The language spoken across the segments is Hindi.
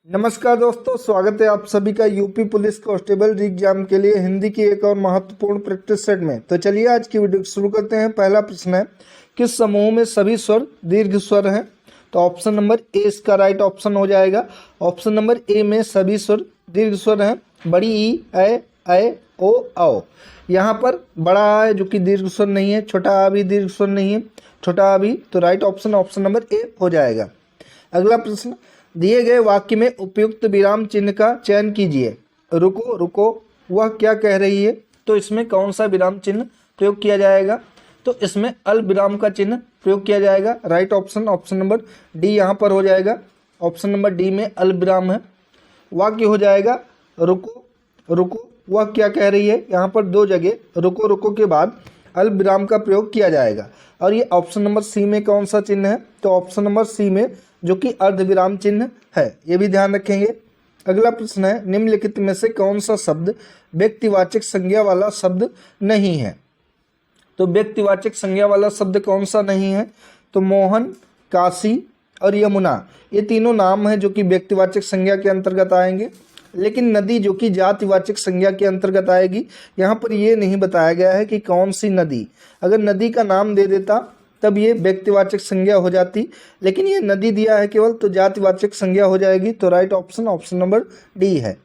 नमस्कार दोस्तों, स्वागत है आप सभी का यूपी पुलिस कांस्टेबल एग्जाम के लिए हिंदी की एक और महत्वपूर्ण प्रैक्टिस सेट में। तो चलिए आज की वीडियो शुरू करते हैं। पहला प्रश्न है, किस समूह में सभी स्वर दीर्घ स्वर हैं? तो ऑप्शन नंबर ए इसका राइट ऑप्शन हो जाएगा। ऑप्शन नंबर ए में सभी स्वर दीर्घ स्वर हैं। बड़ी ई, ऐ, ओ, औ। यहाँ पर बड़ा आ है जो कि दीर्घ स्वर नहीं है, छोटा आ भी दीर्घ स्वर नहीं है, छोटा आ भी। तो राइट ऑप्शन नंबर ए हो जाएगा। अगला प्रश्न, दिए गए वाक्य में उपयुक्त विराम चिन्ह का चयन कीजिए। रुको रुको, वह क्या कह रही है? तो इसमें कौन सा विराम चिन्ह प्रयोग किया जाएगा? तो इसमें अल विराम का चिन्ह प्रयोग किया जाएगा। राइट ऑप्शन नंबर डी यहाँ पर हो जाएगा। ऑप्शन नंबर डी में अल विराम है। वाक्य हो जाएगा रुको रुको, वह क्या कह रही है। यहाँ पर दो जगह रुको रुको के बाद अल विराम का प्रयोग किया जाएगा। और ये ऑप्शन नंबर सी में कौन सा चिन्ह है? तो ऑप्शन नंबर सी में जो कि अर्ध विराम चिन्ह है, ये भी ध्यान रखेंगे। अगला प्रश्न है, निम्नलिखित में से कौन सा शब्द व्यक्तिवाचक संज्ञा वाला शब्द नहीं है? तो व्यक्तिवाचक संज्ञा वाला शब्द कौन सा नहीं है? तो मोहन, काशी और यमुना, ये तीनों नाम हैं जो कि व्यक्तिवाचक संज्ञा के अंतर्गत आएंगे। लेकिन नदी जो कि जातिवाचक संज्ञा के अंतर्गत आएगी। यहाँ पर ये नहीं बताया गया है कि कौन सी नदी। अगर नदी का नाम दे देता तब ये व्यक्तिवाचक संज्ञा हो जाती, लेकिन ये नदी दिया है केवल, तो जातिवाचक संज्ञा हो जाएगी। तो राइट ऑप्शन नंबर डी है।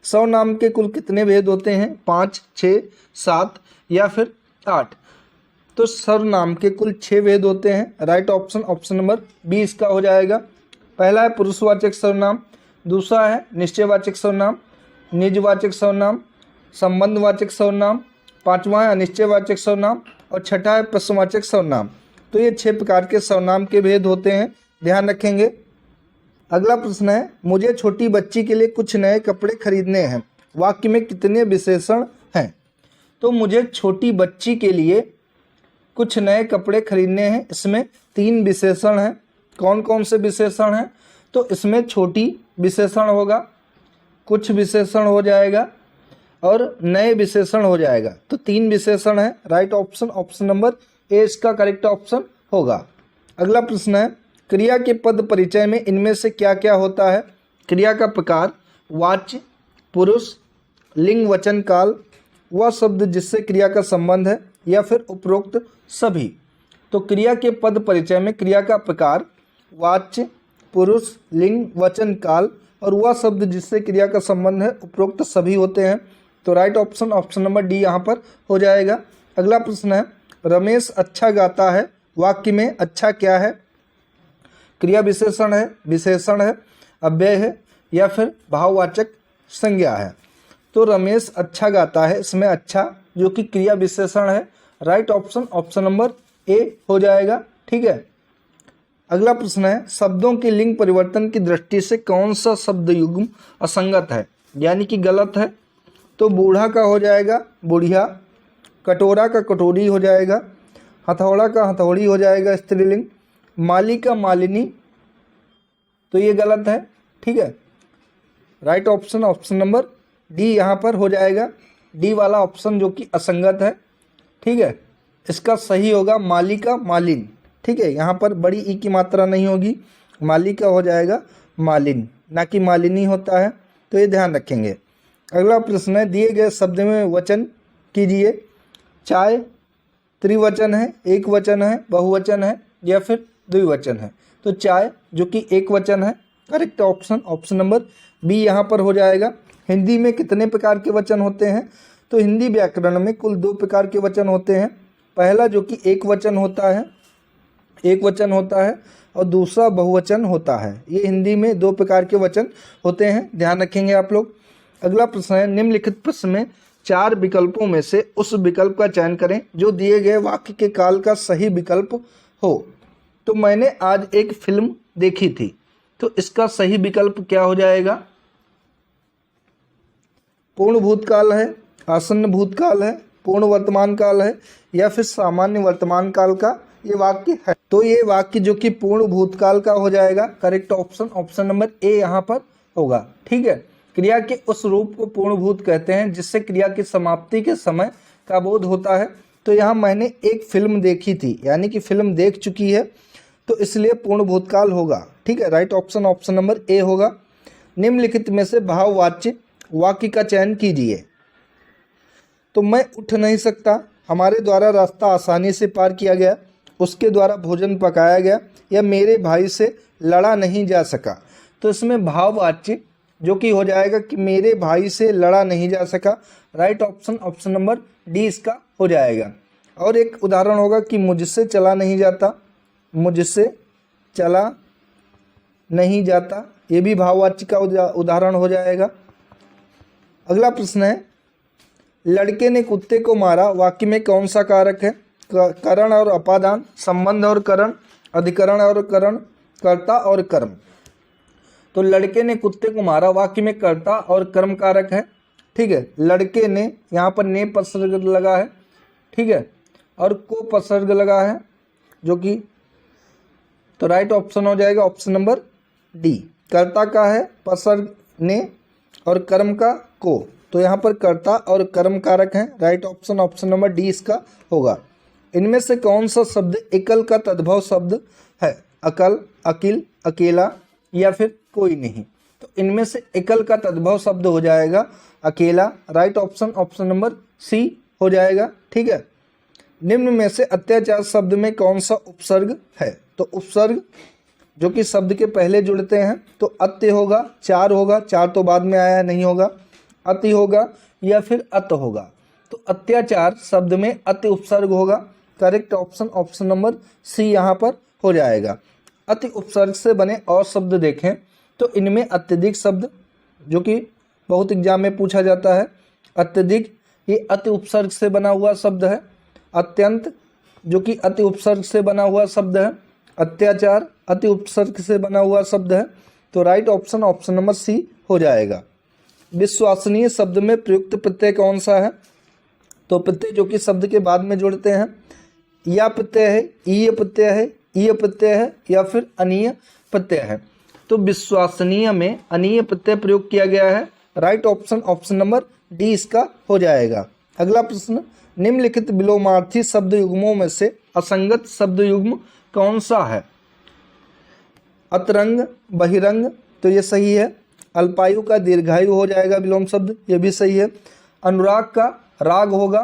सर्वनाम के कुल कितने भेद होते हैं? 5, 6, 7 या फिर 8? तो सर्वनाम के कुल 6 भेद होते हैं। राइट ऑप्शन नंबर बी इसका हो जाएगा। पहला है पुरुषवाचक सर्वनाम, दूसरा है निश्चयवाचक सर्वनाम, निजवाचक सर्वनाम, संबंधवाचक सर्वनाम, पांचवा है अनिश्चयवाचक सर्वनाम और छठा है प्रश्नवाचक सर्वनाम। तो ये 6 प्रकार के सर्वनाम के भेद होते हैं, ध्यान रखेंगे। अगला प्रश्न है, मुझे छोटी बच्ची के लिए कुछ नए कपड़े खरीदने हैं। वाक्य में कितने विशेषण हैं? तो मुझे छोटी बच्ची के लिए कुछ नए कपड़े खरीदने हैं, इसमें 3 विशेषण हैं। कौन कौन से विशेषण हैं? तो इसमें छोटी विशेषण होगा, कुछ विशेषण हो जाएगा और नए विशेषण हो जाएगा। तो 3 विशेषण है। राइट ऑप्शन नंबर ए इसका करेक्ट ऑप्शन होगा। अगला प्रश्न है, क्रिया के पद परिचय में इनमें से क्या क्या होता है? क्रिया का प्रकार, वाच्य, पुरुष, लिंग, वचन, काल, वह शब्द जिससे क्रिया का संबंध है या फिर उपरोक्त सभी। तो क्रिया के पद परिचय में क्रिया का प्रकार, वाच्य, पुरुष, लिंग, वचन, काल और वह शब्द जिससे क्रिया का संबंध है उपरोक्त सभी होते हैं। तो राइट ऑप्शन नंबर डी यहाँ पर हो जाएगा। अगला प्रश्न है, रमेश अच्छा गाता है। वाक्य में अच्छा क्या है? क्रिया विशेषण है, विशेषण है, अव्यय है या फिर भाववाचक संज्ञा है? तो रमेश अच्छा गाता है, इसमें अच्छा जो कि क्रिया विशेषण है। राइट ऑप्शन नंबर ए हो जाएगा। ठीक है। अगला प्रश्न है, शब्दों के लिंग परिवर्तन की दृष्टि से कौन सा शब्द युग्म असंगत है, यानी कि गलत है? तो बूढ़ा का हो जाएगा बुढ़िया, कटोरा का कटोरी हो जाएगा, हथौड़ा का हथौड़ी हो जाएगा स्त्रीलिंग, माली का मालिनी, तो ये गलत है। ठीक है। राइट ऑप्शन नंबर डी यहाँ पर हो जाएगा। डी वाला ऑप्शन जो कि असंगत है। ठीक है, इसका सही होगा माली का मालिन। ठीक है, यहाँ पर बड़ी ई की मात्रा नहीं होगी, माली का हो जाएगा मालिन, ना कि मालिनी होता है। तो ये ध्यान रखेंगे। अगला प्रश्न है, दिए गए शब्द में वचन कीजिए। चाय त्रिवचन है, एक वचन है, बहुवचन है या फिर द्विवचन है? तो चाय जो कि एक वचन है। करेक्ट ऑप्शन नंबर बी यहाँ पर हो जाएगा। हिंदी में कितने प्रकार के वचन होते हैं? तो हिंदी व्याकरण में कुल 2 प्रकार के वचन होते हैं। पहला जो कि एक वचन होता है और दूसरा बहुवचन होता है। ये हिंदी में 2 प्रकार के वचन होते हैं, ध्यान रखेंगे आप लोग। अगला प्रश्न है, निम्नलिखित प्रश्न में 4 विकल्पों में से उस विकल्प का चयन करें जो दिए गए वाक्य के काल का सही विकल्प हो। तो मैंने आज एक फिल्म देखी थी, तो इसका सही विकल्प क्या हो जाएगा? पूर्ण भूतकाल है, आसन्न भूतकाल है, पूर्ण वर्तमान काल है या फिर सामान्य वर्तमान काल का ये वाक्य है? तो ये वाक्य जो कि पूर्ण भूतकाल का हो जाएगा। करेक्ट ऑप्शन नंबर ए यहाँ पर होगा। ठीक है। क्रिया के उस रूप को पूर्णभूत कहते हैं जिससे क्रिया की समाप्ति के समय का बोध होता है। तो यहाँ मैंने एक फिल्म देखी थी, यानी कि फिल्म देख चुकी है, तो इसलिए पूर्ण भूतकाल होगा। ठीक है, राइट ऑप्शन नंबर ए होगा। निम्नलिखित में से भाववाच्य वाक्य का चयन कीजिए। तो मैं उठ नहीं सकता, हमारे द्वारा रास्ता आसानी से पार किया गया, उसके द्वारा भोजन पकाया गया, या मेरे भाई से लड़ा नहीं जा सका। तो इसमें भाववाच्य जो कि हो जाएगा कि मेरे भाई से लड़ा नहीं जा सका। Right option option number D इसका हो जाएगा। और एक उदाहरण होगा कि मुझसे चला नहीं जाता, मुझसे चला नहीं जाता, ये भी भाववाच्य का उदाहरण हो जाएगा। अगला प्रश्न है, लड़के ने कुत्ते को मारा, वाक्य में कौन सा कारक है? करण और अपादान, संबंध और करण, अधिकरण और करण, कर्ता और कर्म। तो लड़के ने कुत्ते को मारा, वाक्य में कर्ता और कर्म कारक है। ठीक है, लड़के ने, यहाँ पर ने उपसर्ग लगा है, ठीक है, और को उपसर्ग लगा है जो कि, तो राइट ऑप्शन हो जाएगा ऑप्शन नंबर डी। कर्ता का है उपसर्ग ने और कर्म का को, तो यहाँ पर कर्ता और कर्म कारक हैं। Right option option number D इसका होगा। इनमें से कौन सा शब्द एकल का तद्भव शब्द है? अकल, अकिल, अकेला या फिर कोई नहीं। तो इनमें से एकल का तद्भव शब्द हो जाएगा अकेला। Right option option number C हो जाएगा। ठीक है, निम्न में से अत्याचार शब्द में कौन सा उपसर्ग है? तो उपसर्ग जो कि शब्द के पहले जुड़ते हैं, तो अत्य होगा, चार होगा, चार तो बाद में आया नहीं होगा, अति होगा या फिर अत होगा। तो अत्याचार शब्द में अति उपसर्ग होगा। Correct option option number C यहाँ पर हो जाएगा। अति उपसर्ग से बने और शब्द देखें तो इनमें अत्यधिक शब्द जो कि बहुत एग्जाम में पूछा जाता है, अत्यधिक ये अति उपसर्ग से बना हुआ शब्द है। अत्यंत जो कि अति उपसर्ग से बना हुआ शब्द है। अत्याचार अति उपसर्ग से बना हुआ शब्द है। तो right option option number C हो जाएगा। विश्वसनीय शब्द में प्रयुक्त प्रत्यय कौन सा है? तो प्रत्यय जो कि शब्द के बाद में जुड़ते हैं, या प्रत्यय है, ईय प्रत्यय है, ईय प्रत्यय है या फिर अनीय प्रत्यय है। तो विश्वसनीय में अनीय प्रत्यय प्रयोग किया गया है। Right option option number D इसका हो जाएगा। अगला प्रश्न, निम्नलिखित विलोमार्थी शब्द युग्मों में से असंगत शब्द युग्म कौन सा है? अतरंग, बहिरंग, तो ये सही है। अल्पायु का दीर्घायु हो जाएगा विलोम शब्द, ये भी सही है। अनुराग का राग होगा,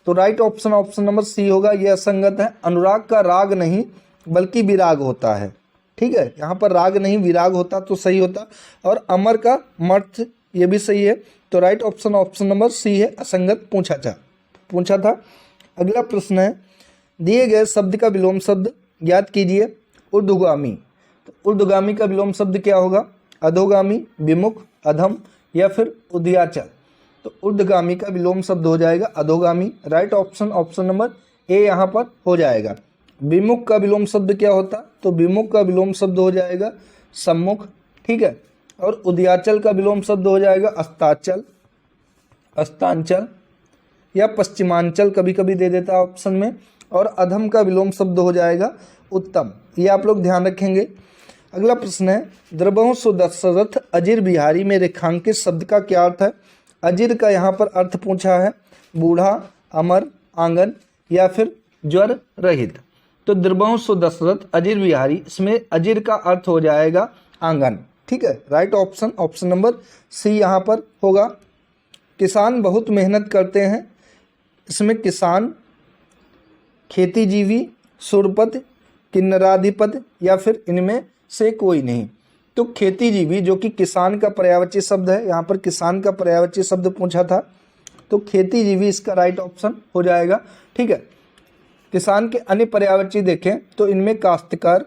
तो right option option number C होगा, ये असंगत है। अनुराग का राग नहीं बल्कि विराग होता है। ठीक है, यहाँ पर राग नहीं विराग होता तो सही होता। और अमर का मर्थ, ये भी सही है। तो right option option number C है, असंगत पूछा था। अगला प्रश्न है, दिए गए शब्द का विलोम शब्द ज्ञात कीजिए। ऊर्ध्वगामी, तो ऊर्ध्वगामी का विलोम शब्द क्या होगा? अधोगामी, विमुख, अधम या फिर उदयाचल। तो ऊर्ध्वगामी का विलोम शब्द हो जाएगा अधोगामी। Right option option number A यहाँ पर हो जाएगा। विमुख का विलोम शब्द क्या होता? तो विमुख का विलोम शब्द हो जाएगा सम्मुख। ठीक है, और उदयाचल का विलोम शब्द हो जाएगा अस्ताचल, अस्तांचल या पश्चिमांचल कभी कभी दे देता है ऑप्शन में। और अधम का विलोम शब्द हो जाएगा उत्तम। ये आप लोग ध्यान रखेंगे। अगला प्रश्न है, द्रवहुं सुदशरथ अजिर बिहारी में रेखांकित शब्द का क्या अर्थ है? अजिर का यहाँ पर अर्थ पूछा है बूढ़ा, अमर, आंगन या फिर ज्वर रहित। तो द्रवहुं सुदशरथ अजिर बिहारी, इसमें अजिर का अर्थ हो जाएगा आंगन। ठीक है, right option option number C यहाँ पर होगा। किसान बहुत मेहनत करते हैं, इसमें किसान खेतीजीवी, सुरपत, किन्नराधिपत या फिर इनमें से कोई नहीं। तो खेतीजीवी जो कि किसान का पर्यायवाची शब्द है, यहाँ पर किसान का पर्यायवाची शब्द पूछा था, तो खेतीजीवी इसका राइट ऑप्शन हो जाएगा। ठीक है, किसान के अन्य पर्यायवाची देखें तो इनमें काश्तकार,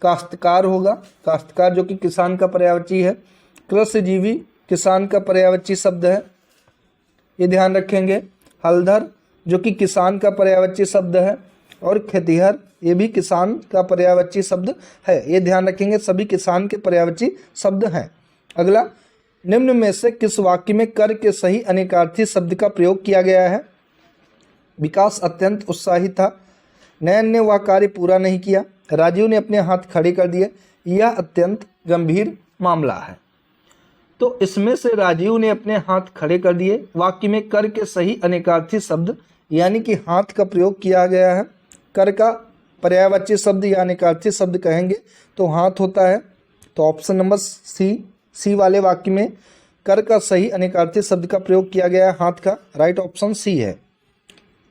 काश्तकार होगा, काश्तकार जो कि किसान का पर्यायवाची है। कृषिजीवी किसान का पर्यायवाची शब्द है, ये ध्यान रखेंगे। हलधर जो कि किसान का पर्यायवाची शब्द है। और खेतिहर ये भी किसान का पर्यायवाची शब्द है, ये ध्यान रखेंगे। सभी किसान के पर्यायवाची शब्द हैं। अगला, निम्न में से किस वाक्य में कर के सही अनेकार्थी शब्द का प्रयोग किया गया है? विकास अत्यंत उत्साही था, नयन ने वह कार्य पूरा नहीं किया, राजीव ने अपने हाथ खड़े कर दिए, यह अत्यंत गंभीर मामला है। तो इसमें से राजीव ने अपने हाथ खड़े कर दिए, वाक्य में कर के सही अनेकार्थी शब्द यानी कि हाथ का प्रयोग किया गया है। कर का पर्यायवाची शब्द या अनेकार्थी शब्द कहेंगे तो हाथ होता है। तो ऑप्शन नंबर सी वाले वाक्य में कर का सही अनेकार्थी शब्द का प्रयोग किया गया है, हाथ का। राइट ऑप्शन सी है।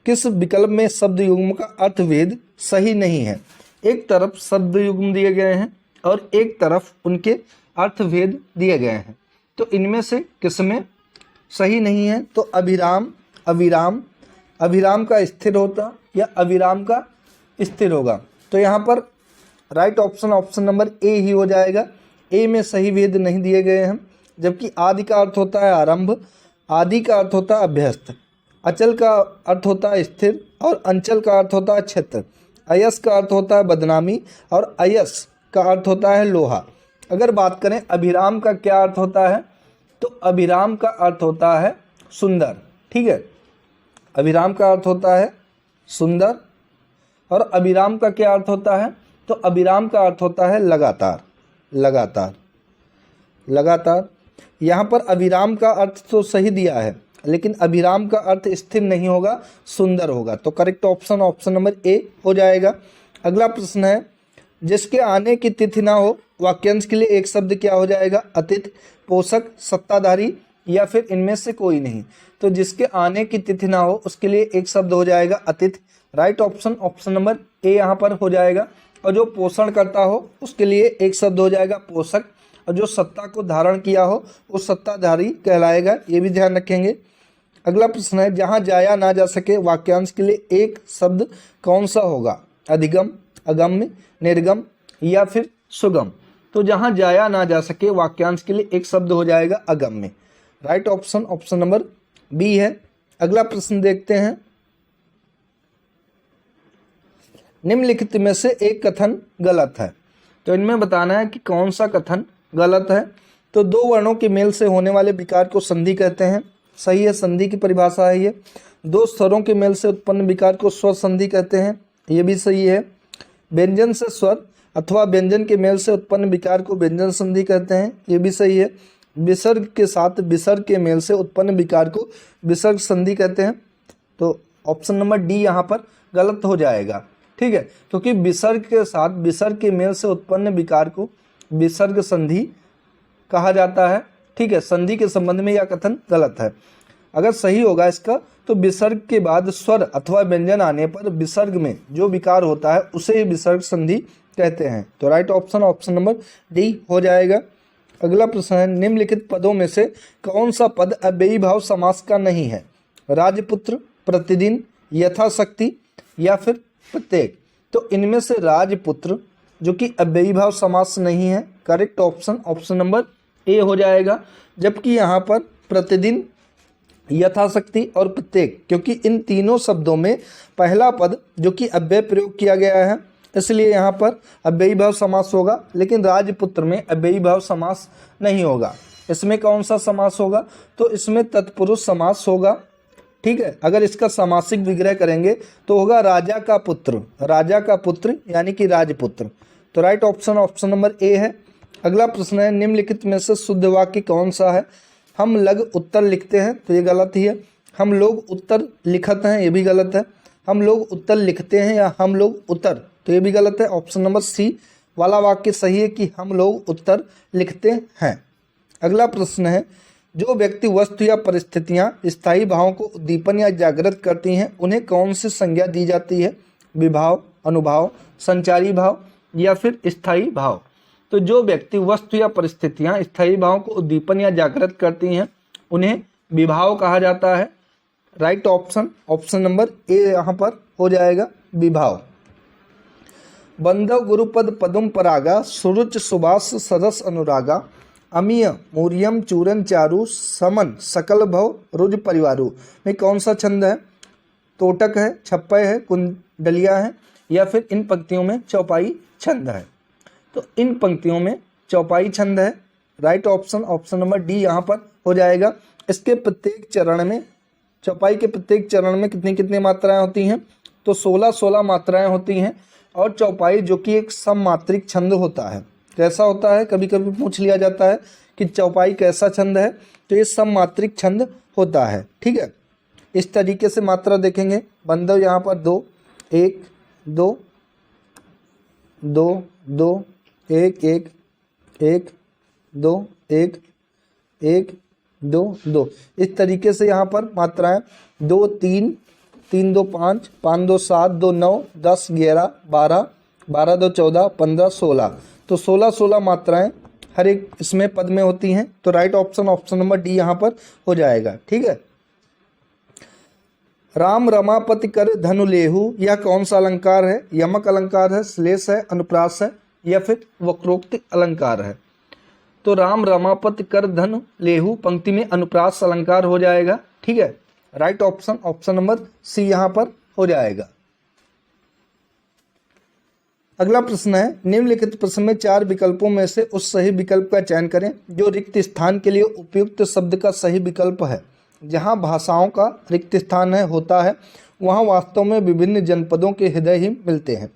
किस विकल्प में शब्द युग्म का अर्थभेद सही नहीं है? एक तरफ शब्द युग्म दिए गए हैं और एक तरफ उनके अर्थभेद दिए गए हैं, तो इनमें से किसमें सही नहीं है? तो अभिराम, अविराम, अभिराम का स्थिर होता या अविराम का स्थिर होगा। तो यहाँ पर राइट ऑप्शन नंबर ए ही हो जाएगा। ए में सही भेद नहीं दिए गए हैं। जबकि आदि का अर्थ होता है आरंभ, आदि का अर्थ होता है अभ्यस्त, अचल का अर्थ होता है स्थिर और अंचल का अर्थ होता है क्षेत्र, अयस का अर्थ होता है बदनामी और अयस का अर्थ होता है लोहा। अगर बात करें अभिराम का क्या अर्थ होता है, तो अभिराम का अर्थ होता है सुंदर। ठीक है, अभिराम का अर्थ होता है सुंदर। और अभिराम का क्या अर्थ होता है? तो अभिराम का अर्थ होता है लगातार, लगातार, लगातार। यहाँ पर अभिराम का अर्थ तो सही दिया है, लेकिन अभिराम का अर्थ स्थिर नहीं होगा, सुंदर होगा। तो करेक्ट ऑप्शन नंबर ए हो जाएगा। अगला प्रश्न है, जिसके आने की तिथि ना हो, वाक्यांश के लिए एक शब्द क्या हो जाएगा? अतिथि, पोषक, सत्ताधारी या फिर इनमें से कोई नहीं। तो जिसके आने की तिथि ना हो उसके लिए एक शब्द हो जाएगा अतिथि। राइट ऑप्शन नंबर ए यहाँ पर हो जाएगा। और जो पोषण करता हो उसके लिए एक शब्द हो जाएगा पोषक, और जो सत्ता को धारण किया हो वो सत्ताधारी कहलाएगा। ये भी ध्यान रखेंगे। अगला प्रश्न है, जहाँ जाया ना जा सके, वाक्यांश के लिए एक शब्द कौन सा होगा? अधिगम, अगम्य, निर्गम या फिर सुगम। तो जहाँ जाया ना जा सके, वाक्यांश के लिए एक शब्द हो जाएगा अगम्य। राइट ऑप्शन नंबर बी है। अगला प्रश्न देखते हैं, निम्नलिखित में से एक कथन गलत है। तो इनमें बताना है कि कौन सा कथन गलत है। तो दो वर्णों के मेल से होने वाले विकार को संधि कहते हैं, सही है, संधि की परिभाषा है ये। दो स्वरों के मेल से उत्पन्न विकार को स्वर संधि कहते हैं, ये भी सही है। व्यंजन से स्वर अथवा व्यंजन के मेल से उत्पन्न विकार को व्यंजन संधि कहते हैं, ये भी सही है। विसर्ग के साथ विसर्ग के मेल से उत्पन्न विकार को विसर्ग संधि कहते हैं। तो ऑप्शन नंबर डी यहाँ पर गलत हो जाएगा। ठीक है, क्योंकि विसर्ग के साथ विसर्ग के मेल से उत्पन्न विकार को विसर्ग संधि कहा जाता है। ठीक है, संधि के संबंध में यह कथन गलत है। अगर सही होगा इसका, तो विसर्ग के बाद स्वर अथवा व्यंजन आने पर विसर्ग में जो विकार होता है उसे ही विसर्ग संधि कहते हैं। तो राइट ऑप्शन नंबर डी हो जाएगा। अगला प्रश्न है, निम्नलिखित पदों में से कौन सा पद अव्ययी भाव समास का नहीं है? राजपुत्र, प्रतिदिन, यथाशक्ति या फिर प्रत्येक। तो इनमें से राजपुत्र जो कि अव्ययी भाव समास नहीं है, करेक्ट ऑप्शन नंबर ए हो जाएगा। जबकि यहाँ पर प्रतिदिन, यथाशक्ति और प्रत्येक, क्योंकि इन तीनों शब्दों में पहला पद जो कि अव्यय प्रयोग किया गया है, इसलिए यहाँ पर अव्ययी भाव समास होगा। लेकिन राजपुत्र में अव्ययी भाव समास नहीं होगा। इसमें कौन सा समास होगा? तो इसमें तत्पुरुष समास होगा। ठीक है, अगर इसका समासिक विग्रह करेंगे तो होगा राजा का पुत्र, राजा का पुत्र यानी कि राजपुत्र। तो राइट ऑप्शन नंबर ए है। अगला प्रश्न है, निम्नलिखित में से शुद्ध वाक्य कौन सा है? हम लग उत्तर लिखते हैं, तो ये गलत ही है। हम लोग उत्तर लिखते हैं, ये भी गलत है। हम लोग उत्तर लिखते हैं या हम लोग उत्तर, तो ये भी गलत है। ऑप्शन नंबर सी वाला वाक्य सही है कि हम लोग उत्तर लिखते हैं। अगला प्रश्न है, जो व्यक्ति वस्तु या परिस्थितियां स्थायी भावों को उद्दीपन या जागृत करती हैं उन्हें कौन सी संज्ञा दी जाती है? विभाव, अनुभाव, संचारी भाव या फिर स्थायी भाव। तो जो व्यक्ति वस्तु या परिस्थितियां स्थायी भावों को उद्दीपन या जागृत करती हैं उन्हें विभाव कहा जाता है। राइट ऑप्शन नंबर ए यहाँ पर हो जाएगा, विभाव। बंधव गुरुपद पदुम परागा, सुरुच सुभाष सरस अनुरागा, अमीय मूर्यम चूरन चारु, समन सकल भव रुज परिवारु में कौन सा छंद है? तोटक है, छप्पय है, कुंडलिया है या फिर इन पंक्तियों में चौपाई छंद है। तो इन पंक्तियों में चौपाई छंद है। राइट ऑप्शन नंबर डी यहाँ पर हो जाएगा। इसके प्रत्येक चरण में, चौपाई के प्रत्येक चरण में कितनी मात्राएं होती हैं? तो 16 मात्राएं होती हैं। और चौपाई जो कि एक सममात्रिक छंद होता है। कैसा होता है? कभी कभी पूछ लिया जाता है कि चौपाई कैसा छंद है, तो ये सममात्रिक छंद होता है। ठीक है, इस तरीके से मात्रा देखेंगे। बंधव यहाँ पर 2 1 2 2 2 1 1 1 2 1 1 2 2। इस तरीके से यहाँ पर मात्राएं 2 3 3 2 5 5 2 7 2 9 10 11 12 12 2 14 15 16। तो 16 मात्राएं हर एक इसमें पद में होती हैं। तो राइट ऑप्शन नंबर डी यहाँ पर हो जाएगा। ठीक है। राम रमापति कर धनु लेहु, यह कौन सा अलंकार है? यमक अलंकार है, श्लेष है, अनुप्रास है या फिर वक्रोक्ति अलंकार है? तो राम रमापति कर धनु लेहु पंक्ति में अनुप्रास अलंकार हो जाएगा। ठीक है। राइट ऑप्शन नंबर सी यहाँ पर हो जाएगा। अगला प्रश्न है, निम्नलिखित प्रश्न में 4 विकल्पों में से उस सही विकल्प का चयन करें जो रिक्त स्थान के लिए उपयुक्त शब्द का सही विकल्प है। जहाँ भाषाओं का रिक्त स्थान होता है वहाँ वास्तव में विभिन्न जनपदों के हृदय ही मिलते हैं।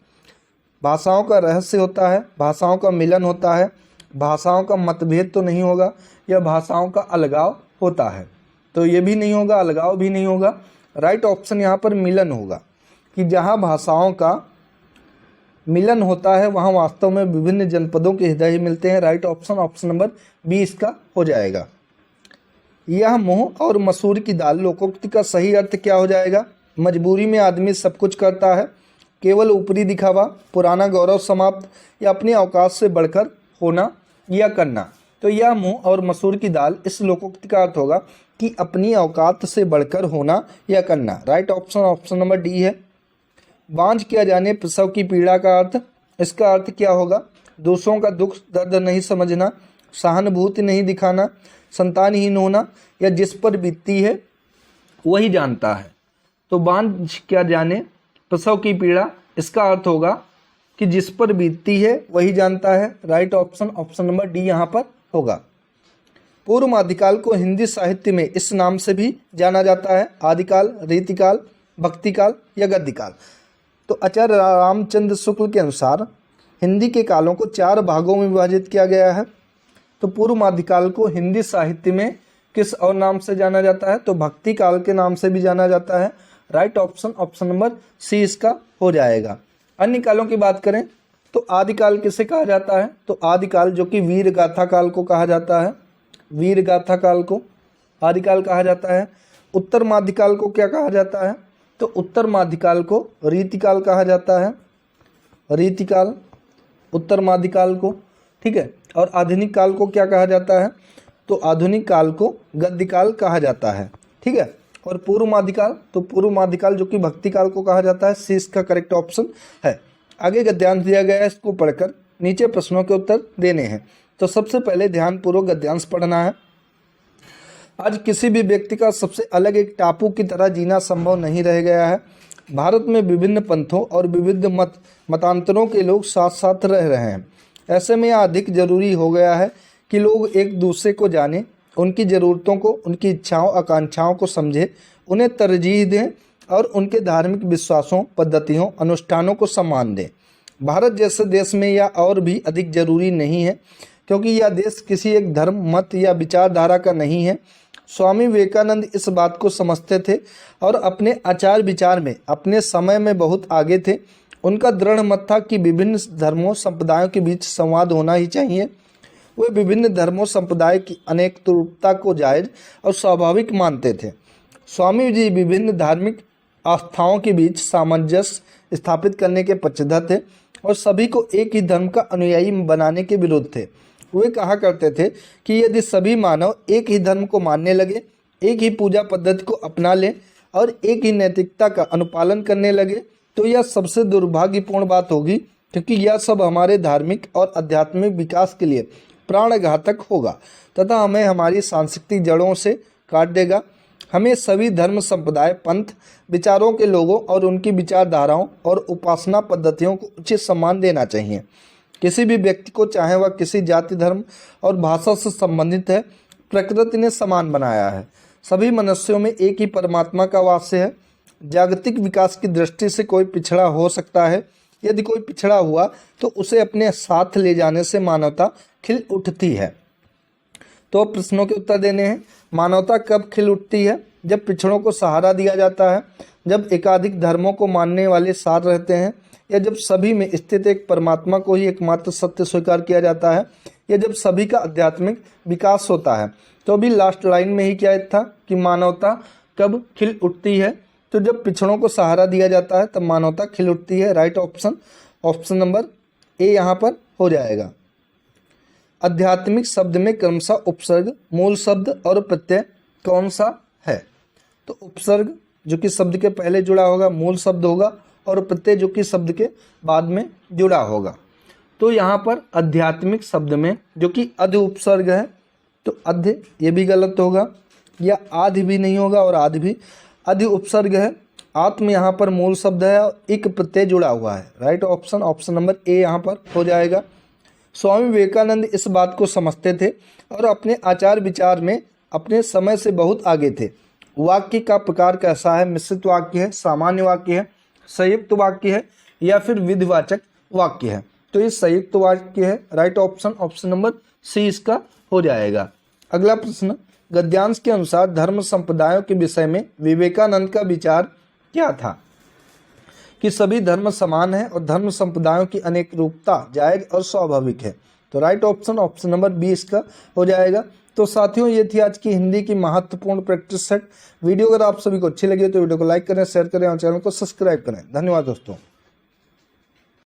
भाषाओं का रहस्य होता है, भाषाओं का मिलन होता है, भाषाओं का मतभेद तो नहीं होगा, या भाषाओं का अलगाव होता है। तो ये भी नहीं होगा, अलगाव भी नहीं होगा। राइट ऑप्शन यहाँ पर मिलन होगा कि जहाँ भाषाओं का मिलन होता है वहाँ वास्तव में विभिन्न जनपदों के हृदय ही मिलते हैं। राइट ऑप्शन नंबर बी इसका हो जाएगा। यह मुँह और मसूर की दाल लोकोक्ति का सही अर्थ क्या हो जाएगा? मजबूरी में आदमी सब कुछ करता है, केवल ऊपरी दिखावा, पुराना गौरव समाप्त, या अपनी औकात से बढ़कर होना या करना। तो यह मुँह और मसूर की दाल इस लोकोक्ति का अर्थ होगा कि अपनी औकात से बढ़कर होना या करना। राइट ऑप्शन नंबर डी है। बांझ किया जाने प्रसव की पीड़ा का अर्थ, इसका अर्थ क्या होगा? दूसरों का दुख दर्द नहीं समझना, सहानुभूति नहीं दिखाना, संतानहीन होना, या जिस पर बीतती है वही जानता है। तो बांझ किया जाने प्रसव की पीड़ा, इसका अर्थ होगा कि जिस पर बीतती है वही जानता है। राइट ऑप्शन नंबर डी यहाँ पर होगा। पूर्व मध्यकाल को हिंदी साहित्य में इस नाम से भी जाना जाता है, आदिकाल, रीतिकाल, भक्तिकाल या गद्यकाल। तो आचार्य रामचंद्र शुक्ल के अनुसार हिंदी के कालों को 4 भागों में विभाजित किया गया है। तो पूर्व मध्यकाल को हिंदी साहित्य में किस और नाम से जाना जाता है? तो भक्ति काल के नाम से भी जाना जाता है। राइट ऑप्शन नंबर सी इसका हो जाएगा। अन्य कालों की बात करें तो आदिकाल किसे कहा जाता है? तो आदिकाल जो कि वीर गाथा काल को कहा जाता है, वीर गाथा काल को आदिकाल कहा जाता है। उत्तर मध्यकाल को क्या कहा जाता है? तो उत्तर मध्यकाल को रीतिकाल कहा जाता है, रीतिकाल उत्तर मध्यकाल को। ठीक है। और आधुनिक काल को क्या कहा जाता है? तो आधुनिक काल को गद्यकाल कहा जाता है। ठीक है। और पूर्व मध्यकाल, तो पूर्व मध्यकाल जो कि भक्ति काल को कहा जाता है। सी इसका करेक्ट ऑप्शन है। आगे गद्यांश दिया गया है, इसको पढ़कर नीचे प्रश्नों के उत्तर देने हैं। तो सबसे पहले ध्यानपूर्वक गद्यांश पढ़ना है। आज किसी भी व्यक्ति का सबसे अलग एक टापू की तरह जीना संभव नहीं रह गया है। भारत में विभिन्न पंथों और विविध मतांतरों के लोग साथ साथ रह रहे हैं। ऐसे में यह अधिक जरूरी हो गया है कि लोग एक दूसरे को जानें, उनकी ज़रूरतों को, उनकी इच्छाओं आकांक्षाओं को समझें, उन्हें तरजीह दें और उनके धार्मिक विश्वासों, पद्धतियों, अनुष्ठानों को सम्मान दें। भारत जैसे देश में यह और भी अधिक जरूरी नहीं है, क्योंकि यह देश किसी एक धर्म, मत या विचारधारा का नहीं है। स्वामी विवेकानंद इस बात को समझते थे और अपने आचार विचार में अपने समय में बहुत आगे थे। उनका दृढ़ मत था कि विभिन्न धर्मों संप्रदायों के बीच संवाद होना ही चाहिए। वे विभिन्न धर्मों संप्रदाय की अनेकता को जायज और स्वाभाविक मानते थे। स्वामी जी विभिन्न धार्मिक आस्थाओं के बीच सामंजस्य स्थापित करने के पक्षधर थे और सभी को एक ही धर्म का अनुयायी बनाने के विरुद्ध थे। वे कहा करते थे कि यदि सभी मानव एक ही धर्म को मानने लगे, एक ही पूजा पद्धति को अपना लें और एक ही नैतिकता का अनुपालन करने लगे तो यह सबसे दुर्भाग्यपूर्ण बात होगी, क्योंकि यह सब हमारे धार्मिक और आध्यात्मिक विकास के लिए प्राणघातक होगा तथा हमें हमारी सांस्कृतिक जड़ों से काट देगा। हमें सभी धर्म, संप्रदाय, पंथ, विचारों के लोगों और उनकी विचारधाराओं और उपासना पद्धतियों को उचित सम्मान देना चाहिए। किसी भी व्यक्ति को, चाहे वह किसी जाति, धर्म और भाषा से संबंधित है, प्रकृति ने समान बनाया है। सभी मनुष्यों में एक ही परमात्मा का वास है। जागतिक विकास की दृष्टि से कोई पिछड़ा हो सकता है। यदि कोई पिछड़ा हुआ तो उसे अपने साथ ले जाने से मानवता खिल उठती है। तो प्रश्नों के उत्तर देने हैं। मानवता कब खिल उठती है? जब पिछड़ों को सहारा दिया जाता है, जब एकाधिक धर्मों को मानने वाले साथ रहते हैं, या जब सभी में स्थित एक परमात्मा को ही एकमात्र सत्य स्वीकार किया जाता है। या जब सभी का आध्यात्मिक विकास होता है। तो अभी लास्ट लाइन में ही क्या था कि मानवता कब खिल उठती है, तो जब पिछड़ों को सहारा दिया जाता है तब मानवता खिल उठती है। Right option, option number A यहाँ पर हो जाएगा। आध्यात्मिक शब्द में क्रमशः उपसर्ग, मूल शब्द और प्रत्यय कौन सा है? तो उपसर्ग जो कि शब्द के पहले जुड़ा होगा, मूल शब्द होगा, और प्रत्यय जो कि शब्द के बाद में जुड़ा होगा। तो यहाँ पर आध्यात्मिक शब्द में जो कि अध उपसर्ग है, तो अध ये भी गलत होगा, या आदि भी नहीं होगा और आदि भी, अधि उपसर्ग है। आत्म यहाँ पर मूल शब्द है और एक प्रत्यय जुड़ा हुआ है। Right option, option number A यहाँ पर हो जाएगा। स्वामी विवेकानंद इस बात को समझते थे और अपने आचार विचार में अपने समय से बहुत आगे थे। वाक्य का प्रकार कैसा है? मिश्रित वाक्य है, सामान्य वाक्य है, संयुक्त वाक्य है, या फिर विधिवाचक वाक्य है? तो ये संयुक्त वाक्य है। Right option, option number C इसका हो जाएगा। अगला प्रश्न, गद्यांश के अनुसार धर्म संप्रदायों के विषय में विवेकानंद का विचार क्या था? कि सभी धर्म समान है और धर्म संप्रदायों की अनेक रूपता जायज और स्वाभाविक है। तो right option, option number B इसका हो जाएगा। तो साथियों, ये थी आज की हिंदी की महत्वपूर्ण प्रैक्टिस सेट। वीडियो अगर आप सभी को अच्छी लगी तो वीडियो को लाइक करें, शेयर करें और चैनल को सब्सक्राइब करें। धन्यवाद दोस्तों।